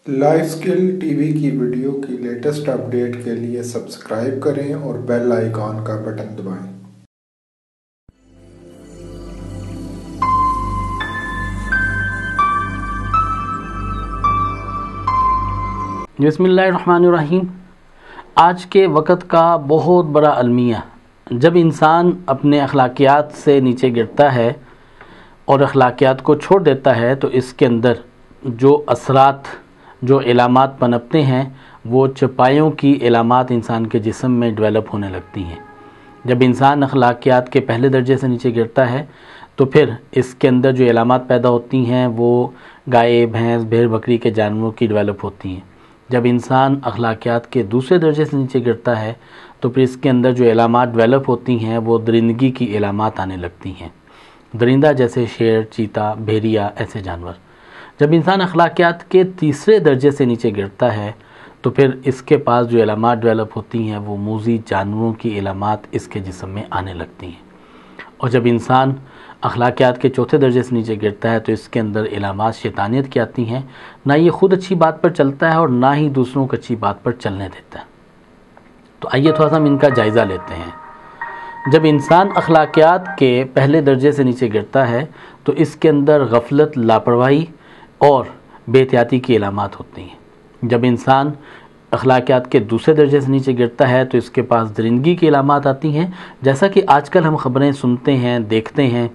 Life سکل T V کی video کی latest update کے لیے سبسکرائب کریں اور بیل آئیکن کا بٹن دبائیں۔ بسم اللہ الرحمن الرحیم۔ آج کے وقت کا بہت بڑا المیہ، جب انسان اپنے اخلاقیات سے نیچے گرتا ہے اور اخلاقیات کو چھوڑ دیتا ہے تو اس کے اندر جو اثرات، جو علامات پنپتے ہیں وہ چپائیوں کی علامات انسان کے جسم میں ڈیولپ ہونے لگتی ہیں۔ جب انسان اخلاقیات کے پہلے درجے سے نیچے گرتا ہے تو پھر اس کے اندر جو علامات پیدا ہوتی ہیں وہ گائے، بھینس، بھیڑ، بکری کے جانوروں کی ڈیولپ ہوتی ہیں۔ جب انسان اخلاقیات کے دوسرے درجے سے نیچے گرتا ہے تو پھر اس کے اندر جو علامات ڈیولپ ہوتی ہیں وہ درندگی کی علامات آنے لگتی ہیں۔ درندہ جیسے شیر، چیتا، بھیڑیا، ایسے جانور۔ جب انسان اخلاقیات کے تیسرے درجے سے نیچے گرتا ہے تو پھر اس کے پاس جو علامات ڈیولپ ہوتی ہیں وہ موذی جانوروں کی علامات اس کے جسم میں آنے لگتی ہیں۔ اور جب انسان اخلاقیات کے چوتھے درجے سے نیچے گرتا ہے تو اس کے اندر علامات شیطانیت کی آتی ہیں۔ نہ یہ خود اچھی بات پر چلتا ہے اور نہ ہی دوسروں کو اچھی بات پر چلنے دیتا ہے۔ تو آئیے تھوڑا سا ہم ان کا جائزہ لیتے ہیں۔ جب انسان اخلاقیات کے پہلے درجے سے نیچے گرتا ہے تو اس کے اندر غفلت، لاپرواہی اور بے احتیاطی کی علامات ہوتی ہیں۔ جب انسان اخلاقیات کے دوسرے درجے سے نیچے گرتا ہے تو اس کے پاس درندگی کی علامات آتی ہیں، جیسا کہ آج کل ہم خبریں سنتے ہیں، دیکھتے ہیں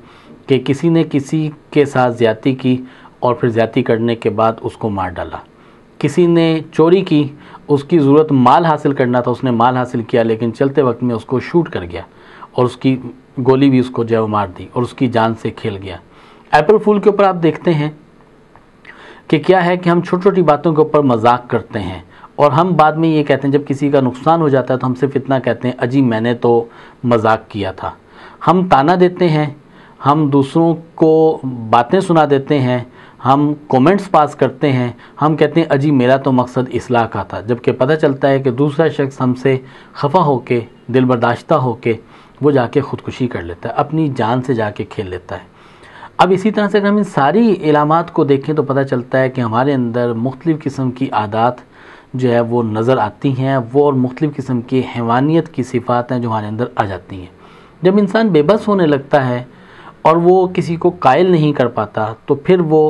کہ کسی نے کسی کے ساتھ زیادتی کی اور پھر زیادتی کرنے کے بعد اس کو مار ڈالا۔ کسی نے چوری کی، اس کی ضرورت مال حاصل کرنا تھا، اس نے مال حاصل کیا لیکن چلتے وقت میں اس کو شوٹ کر گیا اور اس کی گولی بھی اس کو جو مار دی اور اس کی جان سے کھیل گیا۔ اپریل فول کے اوپر آپ دیکھتے ہیں کہ کیا ہے کہ ہم چھوٹی چھوٹی باتوں کے اوپر مذاق کرتے ہیں اور ہم بعد میں یہ کہتے ہیں، جب کسی کا نقصان ہو جاتا ہے تو ہم صرف اتنا کہتے ہیں، اجی میں نے تو مذاق کیا تھا۔ ہم تانا دیتے ہیں، ہم دوسروں کو باتیں سنا دیتے ہیں، ہم کومنٹس پاس کرتے ہیں، ہم کہتے ہیں اجی میرا تو مقصد اصلاح کا تھا، جبکہ پتہ چلتا ہے کہ دوسرا شخص ہم سے خفا ہو کے، دل برداشتہ ہو کے وہ جا کے خودکشی کر لیتا ہے، اپنی جان سے جا کے کھیل لیتا ہے۔ اب اسی طرح سے اگر ہم ان ساری علامات کو دیکھیں تو پتہ چلتا ہے کہ ہمارے اندر مختلف قسم کی عادات جو ہے وہ نظر آتی ہیں، وہ اور مختلف قسم کی حیوانیت کی صفات ہیں جو ہمارے اندر آ جاتی ہیں۔ جب انسان بے بس ہونے لگتا ہے اور وہ کسی کو قائل نہیں کر پاتا تو پھر وہ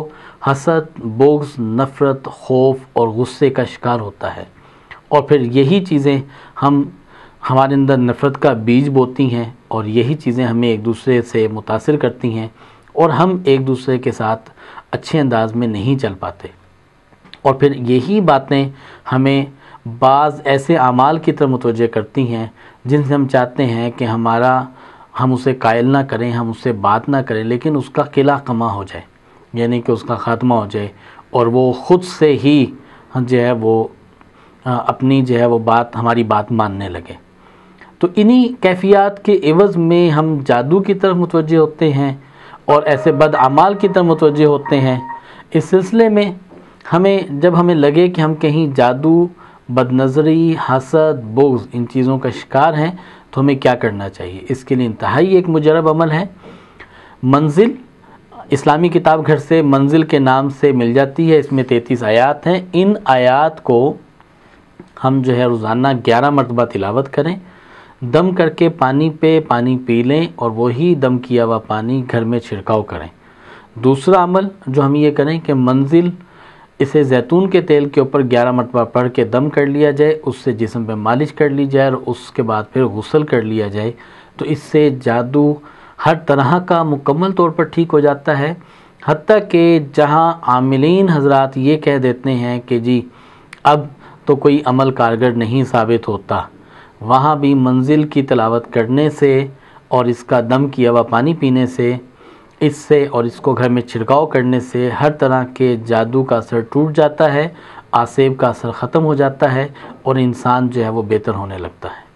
حسد، بغض، نفرت، خوف اور غصے کا شکار ہوتا ہے، اور پھر یہی چیزیں ہمارے اندر نفرت کا بیج بوتی ہیں اور یہی چیزیں ہمیں ایک دوسرے سے متاثر کرتی ہیں اور ہم ایک دوسرے کے ساتھ اچھے انداز میں نہیں چل پاتے، اور پھر یہی باتیں ہمیں بعض ایسے اعمال کی طرف متوجہ کرتی ہیں جن سے ہم چاہتے ہیں کہ ہم اسے قائل نہ کریں، ہم اس سے بات نہ کریں، لیکن اس کا قلع قمع ہو جائے، یعنی کہ اس کا خاتمہ ہو جائے اور وہ خود سے ہی جو ہے وہ اپنی جو ہے وہ ہماری بات ماننے لگے۔ تو انہی کیفیات کے عوض میں ہم جادو کی طرف متوجہ ہوتے ہیں اور ایسے بد اعمال کی طرف متوجہ ہوتے ہیں۔ اس سلسلے میں جب ہمیں لگے کہ ہم کہیں جادو، بد نظری، حسد، بغض ان چیزوں کا شکار ہیں تو ہمیں کیا کرنا چاہیے؟ اس کے لیے انتہائی ایک مجرب عمل ہے۔ منزل اسلامی کتاب گھر سے منزل کے نام سے مل جاتی ہے، اس میں 33 آیات ہیں۔ ان آیات کو ہم جو ہے روزانہ 11 مرتبہ تلاوت کریں، دم کر کے پانی پی لیں اور وہی دم کیا ہوا پانی گھر میں چھڑکاؤ کریں۔ دوسرا عمل جو ہم یہ کریں کہ منزل اسے زیتون کے تیل کے اوپر 11 مرتبہ پڑھ کے دم کر لیا جائے، اس سے جسم پہ مالش کر لی جائے اور اس کے بعد پھر غسل کر لیا جائے، تو اس سے جادو ہر طرح کا مکمل طور پر ٹھیک ہو جاتا ہے۔ حتیٰ کہ جہاں عاملین حضرات یہ کہہ دیتے ہیں کہ جی اب تو کوئی عمل کارگر نہیں ثابت ہوتا، وہاں بھی منزل کی تلاوت کرنے سے اور اس کا دم کیا ہوا پانی پینے سے، اس سے اور اس کو گھر میں چھڑکاؤ کرنے سے ہر طرح کے جادو کا اثر ٹوٹ جاتا ہے، آسیب کا اثر ختم ہو جاتا ہے اور انسان جو ہے وہ بہتر ہونے لگتا ہے۔